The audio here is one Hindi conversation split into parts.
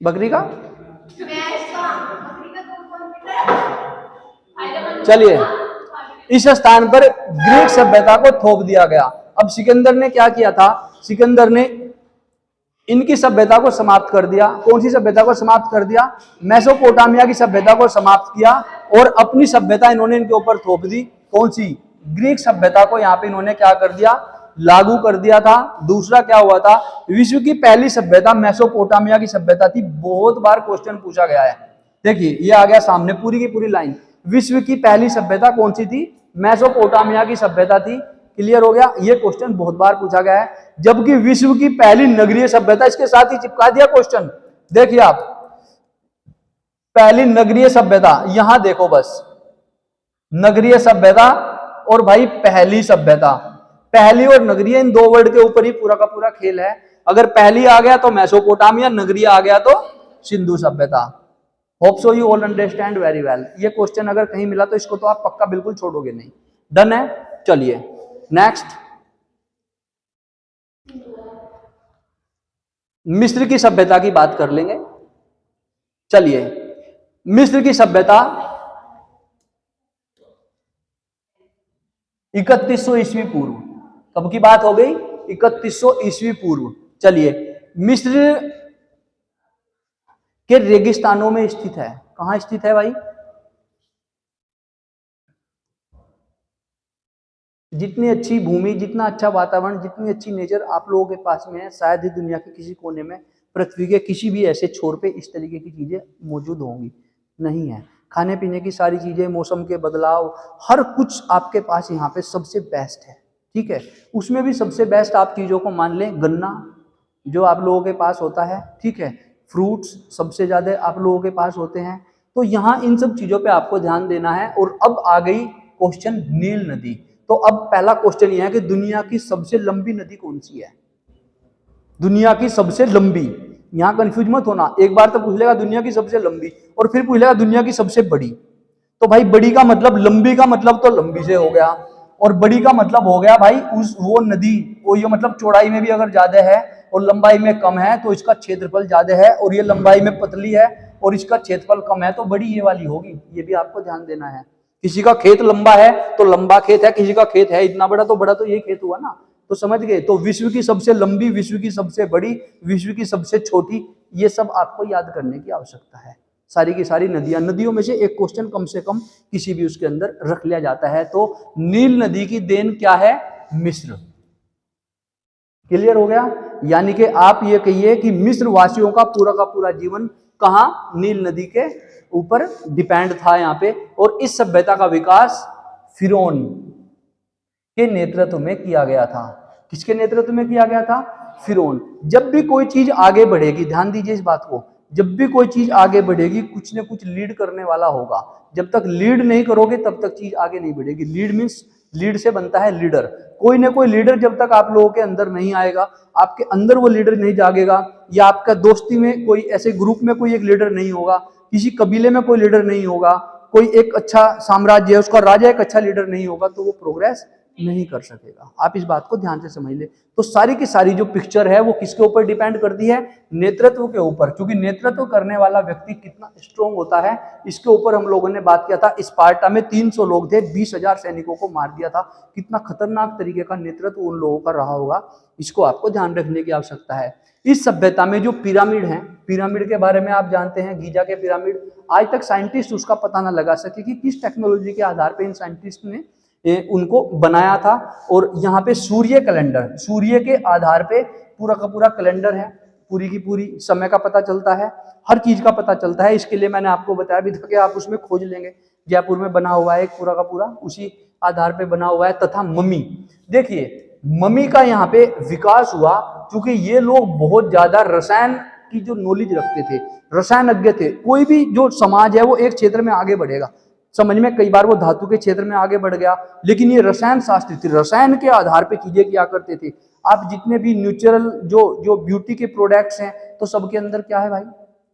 बकरी का। चलिए, इस स्थान पर ग्रीक सभ्यता को थोप दिया गया। अब सिकंदर ने क्या किया था? सिकंदर ने इनकी सभ्यता को समाप्त कर दिया। कौन सी सभ्यता को समाप्त कर दिया? मेसोपोटामिया की सभ्यता को समाप्त किया और अपनी सभ्यता इन्होंने इनके ऊपर थोप दी। कौन सी? ग्रीक सभ्यता को यहाँ पे इन्होंने क्या कर दिया? लागू कर दिया था। दूसरा क्या हुआ था? विश्व की पहली सभ्यता मेसोपोटामिया की सभ्यता थी। बहुत बार क्वेश्चन पूछा गया है। देखिए, ये आ गया सामने पूरी की पूरी लाइन। विश्व की पहली सभ्यता कौन सी थी? मेसोपोटामिया की सभ्यता थी। क्लियर हो गया? ये क्वेश्चन बहुत बार पूछा गया है। जबकि विश्व की पहली नगरीय सभ्यता, इसके साथ ही चिपका दिया क्वेश्चन। देखिए आप, पहली नगरीय सभ्यता, यहां देखो बस, नगरीय सभ्यता और भाई पहली सभ्यता। पहली और नगरीय, इन दो वर्ड के ऊपर ही पूरा का पूरा खेल है। अगर पहली आ गया तो मेसोपोटामिया, नगरीय आ गया तो सिंधु सभ्यता। Hope so you all understand very well. ये क्वेश्चन अगर कहीं मिला तो इसको तो आप पक्का बिल्कुल छोड़ोगे नहीं। डन है? चलिए नेक्स्ट, मिस्र की सभ्यता की बात कर लेंगे। चलिए, मिस्र की सभ्यता 3100 ईस्वी पूर्व। कब की बात हो गई? 3100 ईस्वी पूर्व। चलिए, मिस्र के रेगिस्तानों में स्थित है। कहां स्थित है भाई? जितनी अच्छी भूमि, जितना अच्छा वातावरण, जितनी अच्छी नेचर आप लोगों के पास में है, शायद ही दुनिया के किसी कोने में, पृथ्वी के किसी भी ऐसे छोर पे इस तरीके की चीजें मौजूद होंगी नहीं है। खाने पीने की सारी चीजें, मौसम के बदलाव, हर कुछ आपके पास यहाँ पे सबसे बेस्ट है। ठीक है, उसमें भी सबसे बेस्ट आप चीजों को मान लें, गन्ना जो आप लोगों के पास होता है। ठीक है, फ्रूट्स सबसे ज्यादा आप लोगों के पास होते हैं। तो यहाँ इन सब चीजों पे आपको ध्यान देना है। और अब आ गई क्वेश्चन नील नदी। तो अब पहला क्वेश्चन यह है कि दुनिया की सबसे लंबी नदी कौन सी है? दुनिया की सबसे लंबी। यहां कंफ्यूज मत होना, एक बार तो पूछ लेगा दुनिया की सबसे लंबी और फिर पूछ लेगा दुनिया की सबसे बड़ी। तो भाई बड़ी का मतलब, लंबी का मतलब तो लंबी से हो गया, और बड़ी का मतलब हो गया भाई उस वो नदी, वो ये मतलब चौड़ाई में भी अगर ज्यादा है और लंबाई में कम है तो इसका क्षेत्रफल ज्यादा है, और ये लंबाई में पतली है और इसका क्षेत्रफल कम है तो बड़ी ये वाली होगी। ये भी आपको ध्यान देना है। किसी का खेत लंबा है तो लंबा खेत है, किसी का खेत है इतना बड़ा तो बड़ा तो ये खेत हुआ ना। तो समझ गए? तो विश्व की सबसे लंबी, विश्व की सबसे बड़ी, विश्व की सबसे छोटी, ये सब आपको याद करने की आवश्यकता है। सारी की सारी नदियां, नदियों में से एक क्वेश्चन कम से कम किसी भी उसके अंदर रख लिया जाता है। तो नील नदी की देन क्या है? मिस्र। क्लियर हो गया? यानी कि आप ये कहिए कि मिस्र वासियों का पूरा जीवन कहां? नील नदी के ऊपर डिपेंड था यहाँ पे। और इस सभ्यता का विकास फिरौन के नेतृत्व में किया गया था। किसके नेतृत्व में किया गया था? फिरौन। जब भी कोई चीज आगे बढ़ेगी, ध्यान दीजिए इस बात को, जब भी कोई चीज आगे बढ़ेगी कुछ न कुछ लीड करने वाला होगा। जब तक लीड नहीं करोगे तब तक चीज आगे नहीं बढ़ेगी। लीड मीन्स, लीड से बनता है लीडर। कोई ना कोई लीडर जब तक आप लोगों के अंदर नहीं आएगा, आपके अंदर वो लीडर नहीं जागेगा, या आपका दोस्ती में कोई ऐसे ग्रुप में कोई एक लीडर नहीं होगा, किसी कबीले में कोई लीडर नहीं होगा, कोई एक अच्छा साम्राज्य है उसका राजा एक अच्छा लीडर नहीं होगा, तो वो प्रोग्रेस नहीं कर सकेगा। आप इस बात को ध्यान से समझ ले। तो सारी की सारी जो पिक्चर है वो किसके ऊपर डिपेंड करती है? नेतृत्व के ऊपर। क्योंकि नेतृत्व करने वाला व्यक्ति कितना स्ट्रांग होता है, इसके ऊपर हम लोगों ने बात किया था। स्पार्टा में 300 लोग थे, 20,000 सैनिकों को मार दिया था। कितना खतरनाक तरीके का नेतृत्व उन लोगों का रहा होगा, इसको आपको ध्यान रखने की आवश्यकता है। इस सभ्यता में जो पिरामिड है, पिरामिड के बारे में आप जानते हैं, गीजा के पिरामिड, आज तक साइंटिस्ट उसका पता ना लगा सके कि किस टेक्नोलॉजी के आधार पर इन साइंटिस्ट ने उनको बनाया था। और यहाँ पे सूर्य कैलेंडर, सूर्य के आधार पे पूरा का पूरा कैलेंडर है, पूरी की पूरी समय का पता चलता है, हर चीज का पता चलता है। इसके लिए मैंने आपको बताया भी था कि आप उसमें खोज लेंगे। जयपुर में बना हुआ है एक पूरा का पूरा, उसी आधार पे बना हुआ है। तथा मम्मी, देखिए मम्मी का यहाँ पे विकास हुआ क्योंकि ये लोग बहुत ज्यादा रसायन की जो नॉलेज रखते थे, रसायनज्ञ थे। कोई भी जो समाज है वो एक क्षेत्र में आगे बढ़ेगा, समझ में, कई बार वो धातु के क्षेत्र में आगे बढ़ गया, लेकिन ये रसायन शास्त्री थे, रसायन के आधार पे चीजें किया करते थे। आप जितने भी नेचुरल जो ब्यूटी के प्रोडक्ट्स हैं तो सबके अंदर क्या है भाई?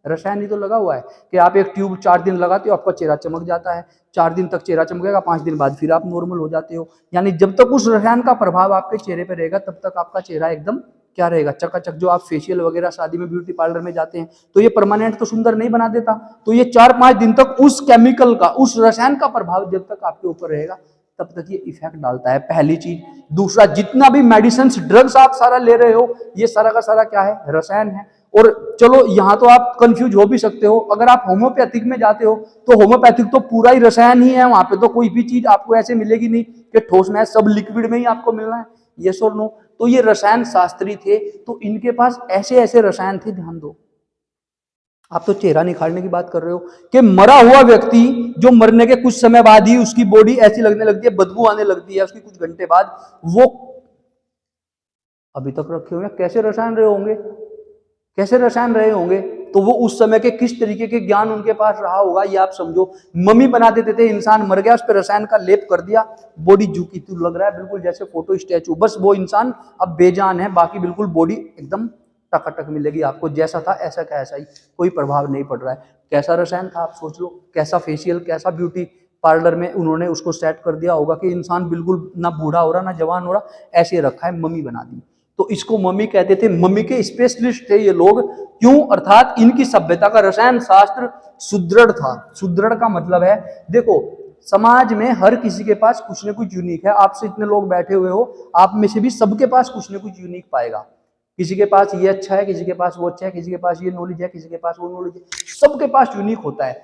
रसायन ही तो लगा हुआ है। कि आप एक ट्यूब 4 दिन लगाते हो, आपका चेहरा चमक जाता है, 4 दिन तक चेहरा चमकेगा, 5 दिन बाद फिर आप नॉर्मल हो जाते हो। यानी जब तक उस रसायन का प्रभाव आपके चेहरे पर रहेगा तब तक आपका चेहरा एकदम क्या रहेगा, चकाचक। जो आप फेशियल वगैरह शादी में ब्यूटी पार्लर में जाते हैं तो ये परमानेंट तो सुंदर नहीं बना देता, तो ये 4-5 दिन तक उस केमिकल का, उस रसायन का प्रभाव जब तक आपके ऊपर रहेगा तब तक ये इफेक्ट डालता है, पहली चीज। दूसरा, जितना भी मेडिसिन ड्रग्स आप सारा ले रहे हो, ये सारा का सारा क्या है, रसायन है। और चलो यहाँ तो आप कंफ्यूज हो भी सकते हो, अगर आप होम्योपैथिक में जाते हो तो होम्योपैथिक तो पूरा ही रसायन ही है, वहां पे तो कोई भी चीज आपको ऐसे मिलेगी नहीं कि ठोस में, सब लिक्विड में ही आपको मिलना है, यस और नो। तो ये रसायन शास्त्री थे, तो इनके पास ऐसे ऐसे रसायन थे, ध्यान दो। आप तो चेहरा निखारने की बात कर रहे हो कि मरा हुआ व्यक्ति जो मरने के कुछ समय बाद ही उसकी बॉडी ऐसी लगने लगती है, बदबू आने लगती है उसकी कुछ घंटे बाद, वो अभी तक रखे हुए, कैसे रसायन रहे होंगे, कैसे रसायन रहे होंगे, तो वो उस समय के किस तरीके के ज्ञान उनके पास रहा होगा, ये आप समझो। मम्मी बना देते थे, इंसान मर गया, उस पर रसायन का लेप कर दिया, बॉडी जू की तू लग रहा है, बिल्कुल जैसे फोटो स्टैचू, बस वो इंसान अब बेजान है, बाकी बिल्कुल बॉडी एकदम टकाटक मिलेगी आपको, जैसा था ऐसा का ऐसा ही, कोई प्रभाव नहीं पड़ रहा है। कैसा रसायन था आप सोच लो, कैसा फेशियल, कैसा ब्यूटी पार्लर में उन्होंने उसको सेट कर दिया होगा कि इंसान बिल्कुल ना बूढ़ा हो रहा ना जवान हो रहा, ऐसे रखा है, मम्मी बना दी। तो इसको मम्मी कहते थे, मम्मी के स्पेशलिस्ट थे ये लोग। क्यों? अर्थात इनकी सभ्यता का रसायन शास्त्र सुदृढ़ था। सुदृढ़ का मतलब है, देखो समाज में हर किसी के पास कुछ न कुछ यूनिक है, आपसे इतने लोग बैठे हुए हो, आप में से भी सबके पास कुछ न कुछ यूनिक पाएगा, किसी के पास ये अच्छा है, किसी के पास वो अच्छा है, किसी के पास ये नॉलेज है, किसी के पास वो नॉलेज है, सबके पास यूनिक होता है।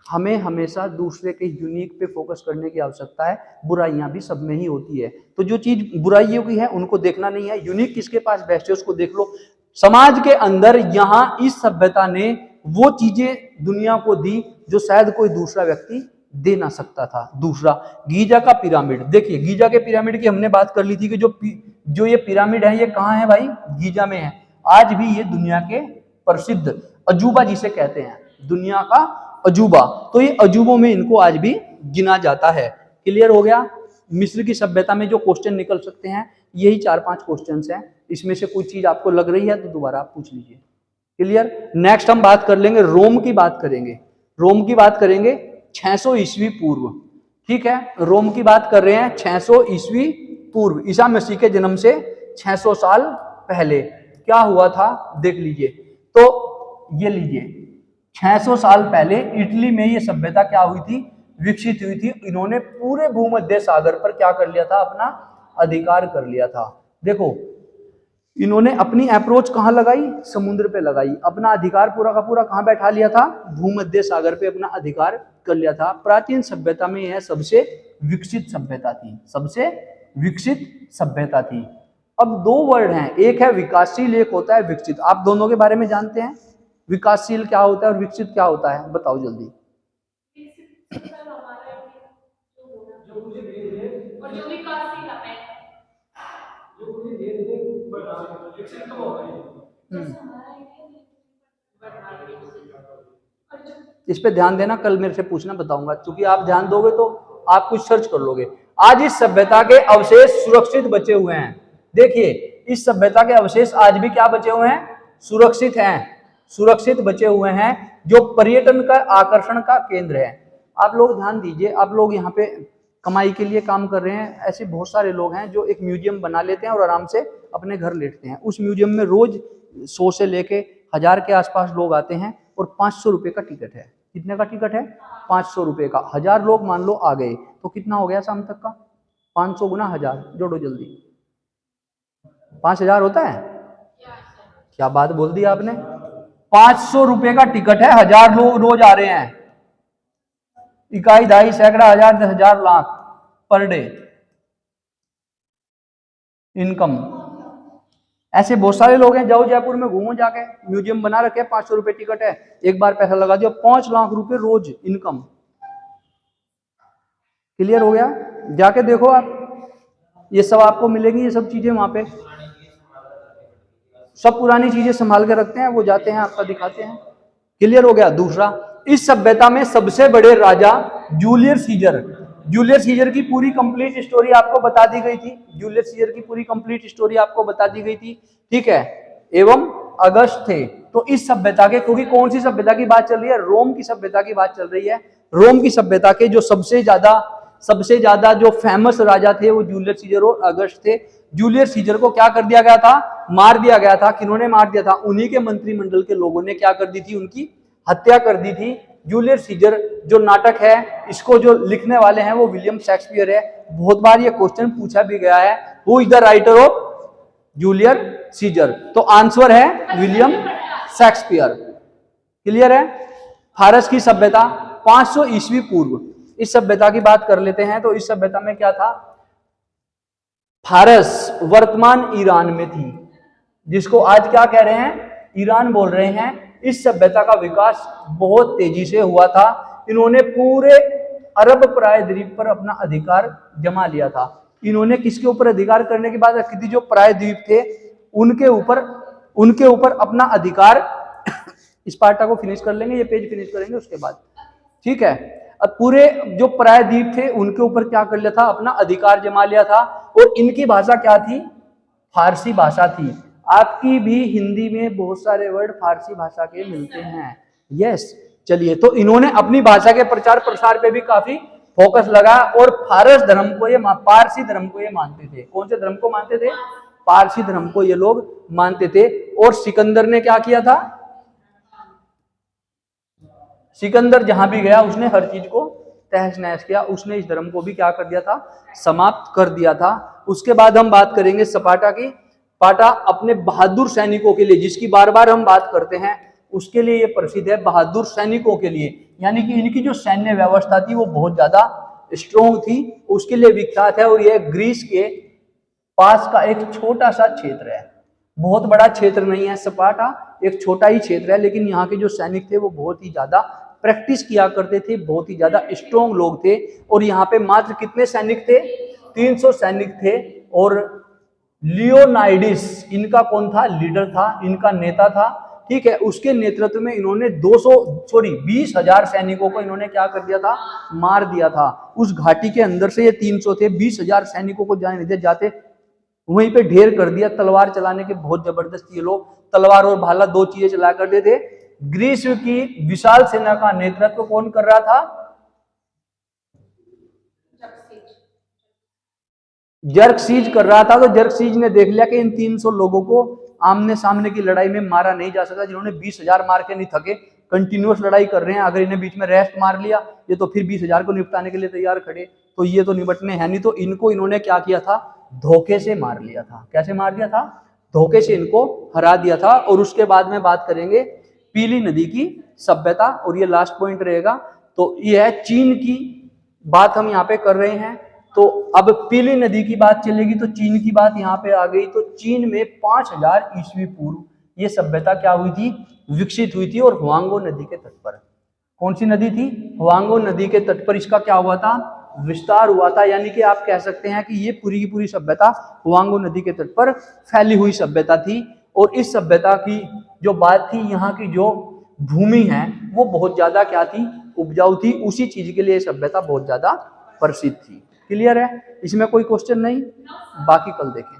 हमें हमेशा दूसरे के यूनिक पे फोकस करने की आवश्यकता है, बुराइयां भी सब में ही होती है, तो जो चीज बुराइयों की है उनको देखना नहीं है, यूनिक किसके पास बेस्ट है उसको देख लो। समाज के अंदर यहाँ इस सभ्यता ने वो चीजें दुनिया को दी जो शायद कोई दूसरा व्यक्ति दे ना सकता था। दूसरा, गीजा का पिरामिड, देखिए गीजा के पिरामिड की हमने बात कर ली थी कि जो ये पिरामिड है ये कहाँ है भाई, गीजा में है। आज भी ये दुनिया के प्रसिद्ध अजूबा जिसे कहते हैं, दुनिया का अजूबा, तो ये अजूबों में इनको आज भी गिना जाता है। क्लियर हो गया? मिस्र की सभ्यता में जो क्वेश्चन निकल सकते हैं यही 4-5 क्वेश्चंस हैं, इसमें से कोई चीज आपको लग रही है तो दोबारा आप पूछ लीजिए। क्लियर? नेक्स्ट हम बात कर लेंगे, रोम की बात करेंगे। रोम की बात करेंगे 600 ईस्वी पूर्व, ठीक है, रोम की बात कर रहे हैं 600 ईस्वी पूर्व, ईसा मसीह के जन्म से 600 साल पहले क्या हुआ था देख लीजिए। तो ये लीजिए 600 साल पहले इटली में ये सभ्यता क्या हुई थी, विकसित हुई थी। इन्होंने पूरे भूमध्य सागर पर क्या कर लिया था, अपना अधिकार कर लिया था। देखो इन्होंने अपनी अप्रोच कहां लगाई, समुद्र पे लगाई, अपना अधिकार पूरा का पूरा कहां बैठा लिया था, भूमध्य सागर पे अपना अधिकार कर लिया था। प्राचीन सभ्यता में यह सबसे विकसित सभ्यता थी, सबसे विकसित सभ्यता थी। अब दो वर्ड हैं, एक है विकासशील, एक होता है विकसित। आप दोनों के बारे में जानते हैं, विकासशील क्या होता है और विकसित क्या होता है, बताओ जल्दी। इस पे ध्यान देना, कल मेरे से पूछना, बताऊंगा, क्योंकि आप ध्यान दोगे तो आप कुछ सर्च कर लोगे। आज इस सभ्यता के अवशेष सुरक्षित बचे हुए हैं। देखिए इस सभ्यता के अवशेष आज भी क्या बचे हुए हैं, सुरक्षित हैं, सुरक्षित बचे हुए हैं, जो पर्यटन का आकर्षण का केंद्र है। आप लोग ध्यान दीजिए, आप लोग यहाँ पे कमाई के लिए काम कर रहे हैं, ऐसे बहुत सारे लोग हैं जो एक म्यूजियम बना लेते हैं और आराम से अपने घर लेटते हैं। उस म्यूजियम में रोज 100 से लेके 1000 के आसपास लोग आते हैं और 500 रुपए का टिकट है। कितने का टिकट है, 500 रुपए का। 1000 लोग मान लो आ गए तो कितना हो गया शाम तक का, 500 गुना 1000, जोड़ो जल्दी, 5000 होता है। क्या बात बोल दी आपने, 500 रुपए का टिकट है, 1000 लोग रोज आ रहे हैं, इकाई, ढाई, सैकड़ा, 1000, 10,000, लाख पर डे इनकम। ऐसे बहुत सारे लोग हैं, जाओ जयपुर में घूमो जाके, म्यूजियम बना रखे, 500 रुपए टिकट है, एक बार पैसा लगा दिया, 5 लाख रुपए रोज इनकम। क्लियर हो गया? जाके देखो आप, ये सब आपको मिलेंगी, ये सब चीजें वहां पे सब पुरानी चीजें संभाल के रखते हैं, वो जाते हैं आपका दिखाते हैं। क्लियर हो गया? दूसरा, इस सभ्यता में सबसे बड़े राजा जूलियस सीजर, जूलियस सीजर की पूरी कंप्लीट स्टोरी आपको बता दी गई थी, जूलियस सीजर की पूरी कंप्लीट स्टोरी आपको बता दी गई थी, ठीक है, एवं अगस्त थे। तो इस सभ्यता के, क्योंकि कौन सी सभ्यता की बात चल रही है, रोम की सभ्यता की बात चल रही है। रोम की सभ्यता के जो सबसे ज्यादा जो फेमस राजा थे वो जूलियस सीजर और अगस्त थे, जूलियस सीजर को क्या कर दिया गया था, मार दिया गया था। किन्होंने मार दिया था, उन्हीं के मंत्रिमंडल के लोगों ने क्या कर दी थी, उनकी हत्या कर दी थी। जूलियस सीजर जो नाटक है, इसको जो लिखने वाले हैं वो विलियम शेक्सपियर है। बहुत बार ये क्वेश्चन पूछा भी गया है, who is the writer of Julius Caesar, तो आंसर है विलियम शेक्सपियर। क्लियर है। फारस की सभ्यता 500 ईस्वी पूर्व, इस सभ्यता की बात कर लेते हैं। तो इस सभ्यता में क्या था, फारस वर्तमान ईरान में थी, जिसको आज क्या कह रहे हैं, ईरान बोल रहे हैं। इस सभ्यता का विकास बहुत तेजी से हुआ था। इन्होंने पूरे अरब प्रायद्वीप पर अपना अधिकार जमा लिया था। इन्होंने किसके ऊपर अधिकार करने की बात रखी थी, जो प्रायद्वीप थे उनके ऊपर अपना अधिकार इस पार्टा को फिनिश कर लेंगे, ये पेज फिनिश करेंगे उसके बाद, ठीक है। अब पूरे जो प्रायद्वीप थे उनके ऊपर क्या कर लिया था, अपना अधिकार जमा लिया था। और इनकी भाषा क्या थी, फारसी भाषा थी। आपकी भी हिंदी में बहुत सारे वर्ड फारसी भाषा के मिलते हैं। यस, चलिए, तो इन्होंने अपनी भाषा के प्रचार प्रसार पे भी काफी फोकस लगा और फारस धर्म को ये पारसी धर्म को ये मानते थे। कौन से धर्म को मानते थे, पारसी धर्म को ये लोग मानते थे। और सिकंदर ने क्या किया था, सिकंदर जहां भी गया उसने हर चीज को तहस नहस किया। उसने इस धर्म को भी क्या कर दिया था, समाप्त कर दिया था। उसके बाद हम बात करेंगे स्पार्टा की। स्पार्टा अपने बहादुर सैनिकों के लिए, जिसकी बार बार हम बात करते हैं, उसके लिए ये प्रसिद्ध है, बहादुर सैनिकों के लिए। यानी कि इनकी जो सैन्य व्यवस्था थी वो बहुत ज्यादा स्ट्रोंग थी, उसके लिए विख्यात है। और यह ग्रीस के पास का एक छोटा सा क्षेत्र है, बहुत बड़ा क्षेत्र नहीं है स्पार्टा, एक छोटा ही क्षेत्र है। लेकिन यहाँ के जो सैनिक थे वो बहुत ही ज्यादा प्रैक्टिस किया करते थे, बहुत ही ज्यादा स्ट्रोंग लोग थे। और यहाँ पे मात्र कितने सैनिक थे, 300 सैनिक थे। और लियोनाइडिस इनका कौन था, लीडर था, इनका नेता था, ठीक है। उसके नेतृत्व में इन्होंने 20,000 सैनिकों को इन्होंने क्या कर दिया था, मार दिया था। उस घाटी के अंदर से ये 300 थे, 20,000 सैनिकों को जाने नहीं जाते, वहीं पे ढेर कर दिया। तलवार चलाने के बहुत जबरदस्त ये लोग, तलवार और भाला दो चीजें चला करते थे। ग्रीस की विशाल सेना का नेतृत्व कौन कर रहा था, जर्कसीज कर रहा था। तो जर्कसीज ने देख लिया कि इन 300 लोगों को आमने सामने की लड़ाई में मारा नहीं जा सकता, जिन्होंने 20,000 मार के नहीं थके, कंटिन्यूअस लड़ाई कर रहे हैं। अगर इन्हें बीच में रेस्ट मार लिया ये तो फिर 20,000 को निपटाने के लिए तैयार खड़े, तो ये तो निपटने हैं नहीं। तो इनको इन्होंने क्या किया था, धोखे से मार लिया था। कैसे मार दिया था, धोखे से इनको हरा दिया था। और उसके बाद में बात करेंगे पीली नदी की सभ्यता, और ये लास्ट पॉइंट रहेगा। तो ये है चीन की बात हम यहाँ पे कर रहे हैं। तो अब पीली नदी की बात चलेगी तो चीन की बात यहाँ पे आ गई। तो चीन में 5000 ईस्वी पूर्व ये सभ्यता क्या हुई थी, विकसित हुई थी। और हुआंगो नदी के तट पर, कौन सी नदी थी, हुआंगो नदी के तट पर इसका क्या हुआ था, विस्तार हुआ था। यानी कि आप कह सकते हैं कि ये पूरी की पूरी सभ्यता हुआंगो नदी के तट पर फैली हुई सभ्यता थी। और इस सभ्यता की जो बात थी, यहाँ की जो भूमि है वो बहुत ज्यादा क्या थी, उपजाऊ थी। उसी चीज के लिए सभ्यता बहुत ज्यादा प्रसिद्ध थी। क्लियर है, इसमें कोई क्वेश्चन नहीं, बाकी कल देखें।